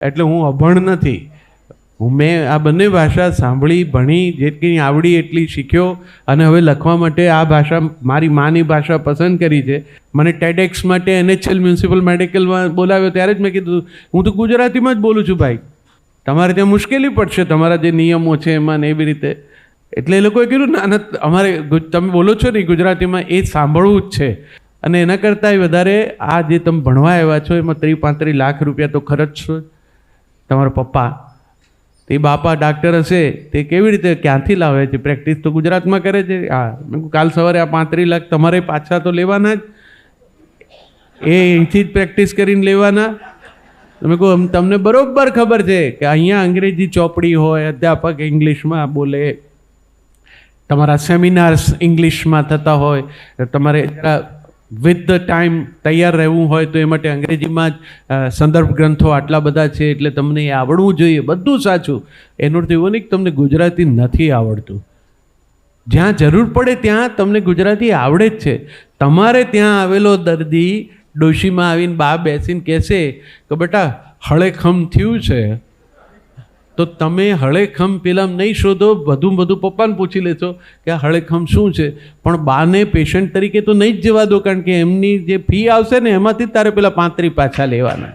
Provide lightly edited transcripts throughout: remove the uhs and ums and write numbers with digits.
એટલે હું અભણ નથી. મેં આ બંને ભાષા સાંભળી, ભણી, જેટલી આવડી એટલી શીખ્યો અને હવે લખવા માટે આ ભાષા મારી માની ભાષા પસંદ કરી છે. મને ટેડેક્સ માટે NHL મ્યુનિસિપલ મેડિકલમાં બોલાવ્યો ત્યારે જ મેં કીધું હું તો ગુજરાતીમાં જ બોલું છું ભાઈ, તમારે ત્યાં મુશ્કેલી પડશે તમારા જે નિયમો છે એમાં ને એવી રીતે. એટલે એ લોકોએ કીધું ના ના અમારે તમે બોલો છો ને ગુજરાતીમાં એ સાંભળવું જ છે. અને એના કરતાં વધારે આ જે તમે ભણવા આવ્યા છો એમાં 30-35 લાખ રૂપિયા તો ખર્ચશો. તમારા પપ્પા એ બાપા ડાક્ટર હશે તે કેવી રીતે ક્યાંથી લાવે છે? પ્રેક્ટિસ તો ગુજરાતમાં કરે છે. હા, મેં કાલ સવારે આ 35 લાખ તમારે પાછા તો લેવાના જ, એ અહીંથી જ પ્રેક્ટિસ કરીને લેવાના. તમે કહો તમને બરોબર ખબર છે કે અહીંયા અંગ્રેજી ચોપડી હોય, અધ્યાપક ઇંગ્લિશમાં બોલે, તમારા સેમિનાર્સ ઇંગ્લિશમાં થતા હોય, તમારે વિથ ધ ટાઈમ તૈયાર રહેવું હોય તો એ માટે અંગ્રેજીમાં જ સંદર્ભ ગ્રંથો આટલા બધા છે એટલે તમને એ આવડવું જોઈએ. બધું સાચું. એનો અર્થ એવો નહીં કે તમને ગુજરાતી નથી આવડતું. જ્યાં જરૂર પડે ત્યાં તમને ગુજરાતી આવડે જ છે. તમારે ત્યાં આવેલો દર્દી ડોશીમાં આવીને બા બેસીને કહેશે કે બેટા હળેખમ થયું છે, તો તમે હળેખમ પેલા નહીં શોધો, બધું પપ્પાને પૂછી લેશો કે આ હળેખમ શું છે, પણ બાને પેશન્ટ તરીકે તો નહીં જ જવા દો, કારણ કે એમની જે ફી આવશે ને એમાંથી જ તારે પેલા 35 પાછા લેવાના.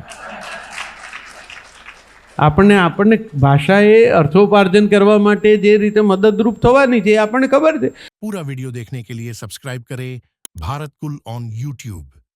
આપણને ભાષાએ અર્થોપાર્જન કરવા માટે જે રીતે મદદરૂપ થવાની છે એ આપણને ખબર છે. पूरा वीडियो देखने के लिए सब्सक्राइब करें भारत कुल ऑन YouTube।